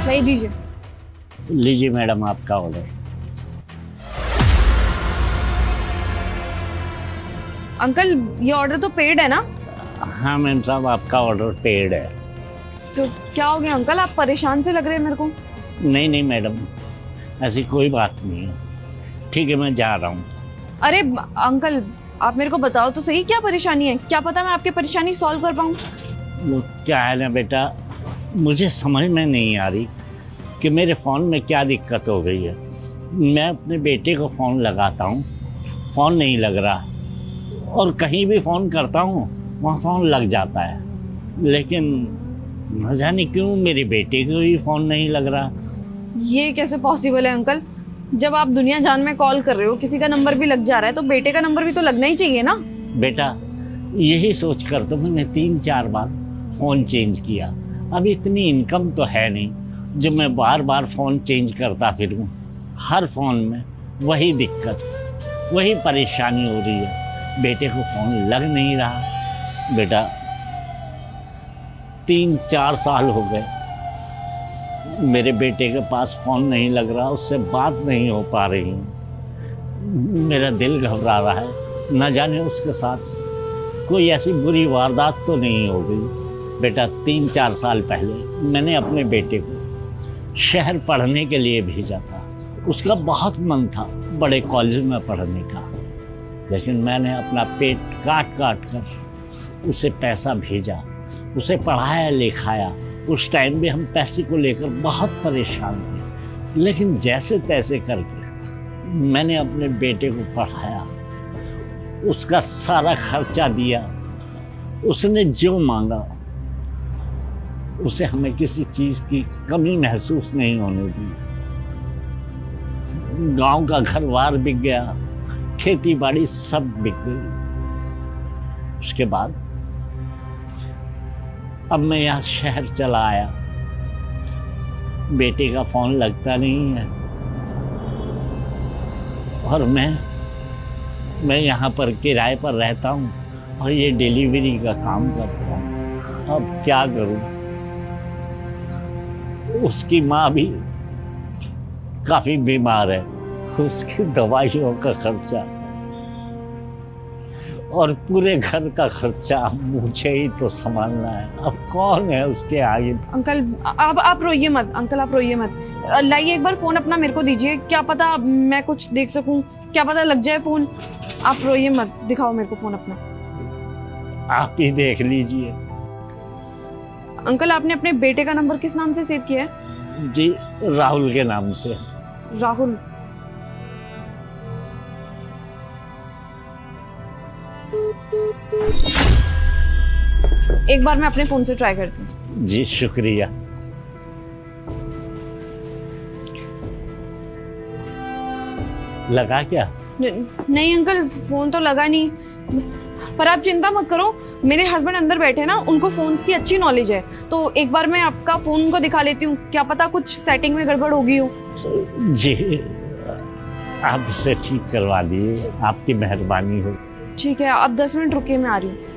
वही दीजिए। लीजिए मैडम आपका ऑर्डर। अंकल ये ऑर्डर तो पेड है ना? हाँ मैम साहब, आपका ऑर्डर पेड है। तो क्या हो गया अंकल, आप परेशान से लग रहे हैं मेरे को। नहीं नहीं मैडम, ऐसी कोई बात नहीं है। ठीक है, मैं जा रहा हूँ। अरे अंकल आप मेरे को बताओ तो सही, क्या परेशानी है? क्या पता मैं आपकी परेशानी सॉल्व कर पाऊँ। वो क्या है ना बेटा, मुझे समझ में नहीं आ रही कि मेरे फ़ोन में क्या दिक्कत हो गई है। मैं अपने बेटे को फ़ोन लगाता हूँ, फ़ोन नहीं लग रहा, और कहीं भी फ़ोन करता हूँ वहाँ फ़ोन लग जाता है, लेकिन न जाने क्यों मेरे बेटे को ही फ़ोन नहीं लग रहा। ये कैसे पॉसिबल है अंकल? जब आप दुनिया जान में कॉल कर रहे हो, किसी का नंबर भी लग जा रहा है, तो बेटे का नंबर भी तो लगना ही चाहिए ना। बेटा यही सोच कर तो मैंने 3-4 बार फ़ोन चेंज किया। अब इतनी इनकम तो है नहीं जो मैं बार बार फ़ोन चेंज करता फिरूं। हर फ़ोन में वही दिक्कत, वही परेशानी हो रही है, बेटे को फ़ोन लग नहीं रहा। बेटा 3-4 साल हो गए मेरे बेटे के पास फ़ोन नहीं लग रहा, उससे बात नहीं हो पा रही। मेरा दिल घबरा रहा है, न जाने उसके साथ कोई ऐसी बुरी वारदात तो नहीं हो गई। बेटा 3-4 साल पहले मैंने अपने बेटे को शहर पढ़ने के लिए भेजा था। उसका बहुत मन था बड़े कॉलेज में पढ़ने का, लेकिन मैंने अपना पेट काट काट कर उसे पैसा भेजा, उसे पढ़ाया लिखाया। उस टाइम भी हम पैसे को लेकर बहुत परेशान थे, लेकिन जैसे तैसे करके मैंने अपने बेटे को पढ़ाया, उसका सारा खर्चा दिया। उसने जो मांगा उसे हमें किसी चीज़ की कमी महसूस नहीं होने दी। गांव का घर-बार बिक गया, खेती बाड़ी सब बिक गई। उसके बाद अब मैं यहाँ शहर चला आया, बेटे का फ़ोन लगता नहीं है, और मैं यहाँ पर किराए पर रहता हूँ और ये डिलीवरी का काम करता हूँ। अब क्या करूँ? उसकी माँ भी काफ़ी बीमार है, उसकी दवाइयों का खर्चा और पूरे घर का खर्चा मुझे ही तो संभालना है। अब कौन है उसके आगे? अंकल आप रोइए मत, अंकल आप रोइए मत। लाइए एक बार फोन अपना मेरे को दीजिए, क्या पता मैं कुछ देख सकूं, क्या पता लग जाए फोन। आप रोइए मत, दिखाओ मेरे को फोन अपना। आप ही देख लीजिए। अंकल आपने अपने बेटे का नंबर किस नाम से सेव किया है? जी, राहुल के नाम से। राहुल। एक बार मैं अपने फोन से ट्राई करती हूँ। जी शुक्रिया। लगा क्या? नहीं अंकल, फोन तो लगा नहीं, पर आप चिंता मत करो, मेरे हस्बैंड अंदर बैठे हैं ना, उनको फोन्स की अच्छी नॉलेज है, तो एक बार मैं आपका फोन उनको दिखा लेती हूँ, क्या पता कुछ सेटिंग में गड़बड़ होगी हो। जी, आप इसे ठीक करवा दिए, आपकी मेहरबानी हो। ठीक है, आप 10 मिनट रुकिए, मैं आ रही हूँ।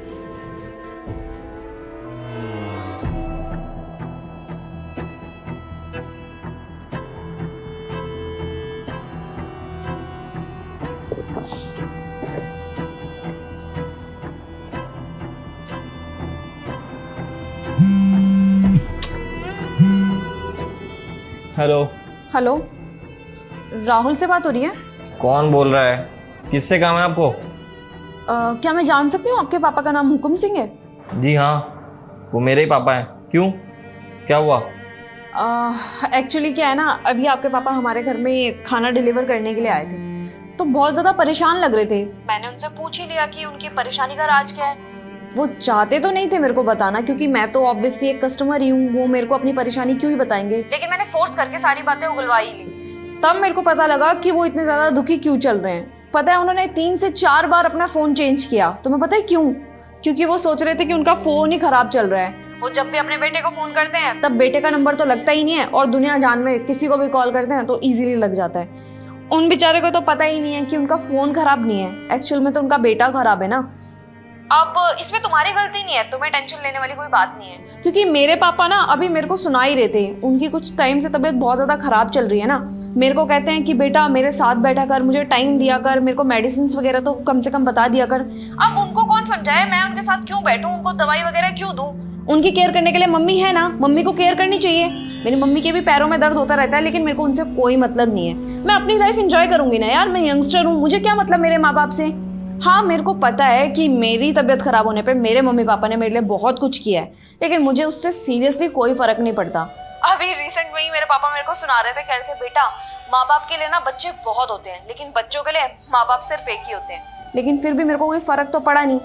हेलो। हेलो, राहुल से बात हो रही है? कौन बोल रहा है? किससे काम है आपको? क्या मैं जान सकती हूँ आपके पापा का नाम हुकुम सिंह है? जी हाँ, वो मेरे ही पापा हैं। क्यों, क्या हुआ? एक्चुअली क्या है ना, अभी आपके पापा हमारे घर में खाना डिलीवर करने के लिए आए थे, तो बहुत ज़्यादा परेशान लग रहे थे। मैंने उनसे पूछ ही लिया कि उनकी परेशानी का राज क्या है। वो चाहते तो नहीं थे मेरे को बताना, क्योंकि मैं तो ऑब्वियसली एक कस्टमर ही हूँ, वो मेरे को अपनी परेशानी क्यों ही बताएंगे, लेकिन मैंने फोर्स करके सारी बातें उगलवा ही ली। तब मेरे को पता लगा कि वो इतने ज़्यादा दुखी क्यों चल रहे हैं। पता है, उन्होंने 3 से 4 बार अपना फ़ोन चेंज किया। तुम्हें पता है क्यों? क्योंकि वो सोच रहे थे कि उनका फ़ोन ही खराब चल रहा है। वो जब भी अपने बेटे को फ़ोन करते हैं तब बेटे का नंबर तो लगता ही नहीं है, और दुनिया जान में किसी को भी कॉल करते हैं तो ईजिली लग जाता है। उन बेचारे को तो पता ही नहीं है कि उनका फ़ोन खराब नहीं है, एक्चुअल में तो उनका बेटा खराब है ना। अब इसमें तुम्हारी गलती नहीं है, तुम्हें टेंशन लेने वाली कोई बात नहीं है, क्योंकि मेरे पापा ना अभी मेरे को सुना ही रहे थे, उनकी कुछ टाइम से तबीयत बहुत ज्यादा खराब चल रही है ना। मेरे को कहते हैं कि बेटा मेरे साथ बैठा कर, मुझे टाइम दिया कर, मेरे को मेडिसिन वगैरह तो कम से कम बता दिया कर। अब उनको कौन समझाए मैं उनके साथ क्यों बैठूं, उनको दवाई वगैरह क्यों दूं? उनकी केयर करने के लिए मम्मी है ना, मम्मी को केयर करनी चाहिए। मेरी मम्मी के भी पैरों में दर्द होता रहता है, लेकिन मेरे को उनसे कोई मतलब नहीं है। मैं अपनी लाइफ एंजॉय करूंगी ना यार, मैं यंगस्टर हूँ, मुझे क्या मतलब मेरे माँ बाप से। हाँ मेरे को पता है कि मेरी तबीयत खराब होने पे मेरे मम्मी पापा ने मेरे लिए बहुत कुछ किया है, लेकिन मुझे उससे सीरियसली कोई फर्क नहीं पड़ता। अभी रिसेंट में ही मेरे पापा मेरे को सुना रहे थे, कह रहे थे बेटा माँ बाप के लिए ना बच्चे बहुत होते हैं, लेकिन बच्चों के लिए माँ बाप सिर्फ एक ही होते हैं। लेकिन फिर भी मेरे को कोई फर्क तो पड़ा नहीं।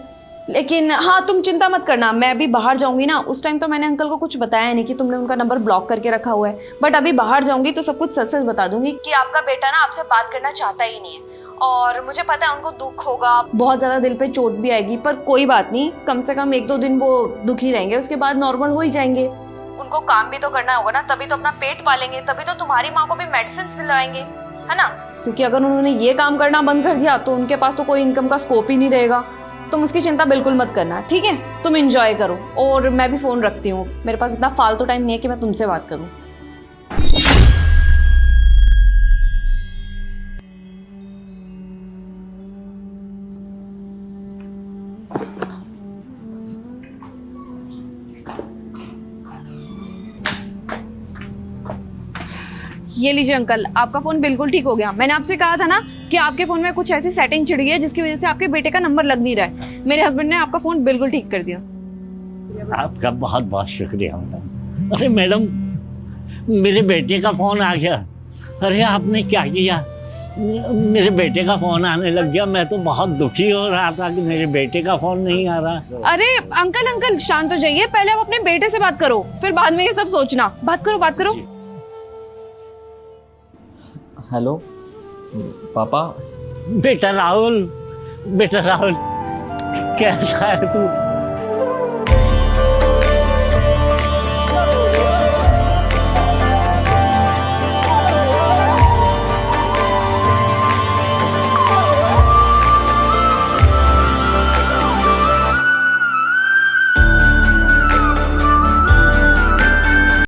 लेकिन हाँ तुम चिंता मत करना, मैं अभी बाहर जाऊंगी ना, उस टाइम तो मैंने अंकल को कुछ बताया नहीं कि तुमने उनका नंबर ब्लॉक करके रखा हुआ है, बट अभी बाहर जाऊंगी तो सब कुछ सच सच बता दूंगी कि आपका बेटा ना आपसे बात करना चाहता ही नहीं है। और मुझे पता है उनको दुख होगा, बहुत ज्यादा दिल पे चोट भी आएगी, पर कोई बात नहीं, कम से कम 1-2 दिन वो दुखी रहेंगे, उसके बाद नॉर्मल हो ही जाएंगे। उनको काम भी तो करना होगा ना, तभी तो अपना पेट पालेंगे, तभी तो तुम्हारी माँ को भी मेडिसिन दिलाएंगे, है ना। क्योंकि अगर उन्होंने ये काम करना बंद कर दिया तो उनके पास तो कोई इनकम का स्कोप ही नहीं रहेगा। तुम उसकी चिंता बिल्कुल मत करना, ठीक है, तुम एंजॉय करो। और मैं भी फोन रखती हूँ, मेरे पास इतना फालतू टाइम नहीं है कि मैं तुमसे बात करूँ। ये लीजिए अंकल, आपका फोन बिल्कुल ठीक हो गया। मैंने आपसे कहा था ना कि आपके फोन में कुछ ऐसी सेटिंग चिड़ गई है जिसकी वजह से आपके बेटे का नंबर लग नहीं रहा है। मेरे हस्बैंड ने आपका फोन बिल्कुल ठीक कर दिया। आपका बहुत बहुत शुक्रिया मैडम। अरे मैडम मेरे बेटे का फोन आ गया। अरे आपने क्या किया, मेरे बेटे का फोन आने लग गया। मैं तो बहुत दुखी हो रहा था कि मेरे बेटे का फोन नहीं आ रहा। अरे अंकल शांत हो जाइए, पहले आप अपने बेटे से बात करो, फिर बाद में ये सब सोचना। बात करो। हेलो पापा। बेटा राहुल कैसा है तू?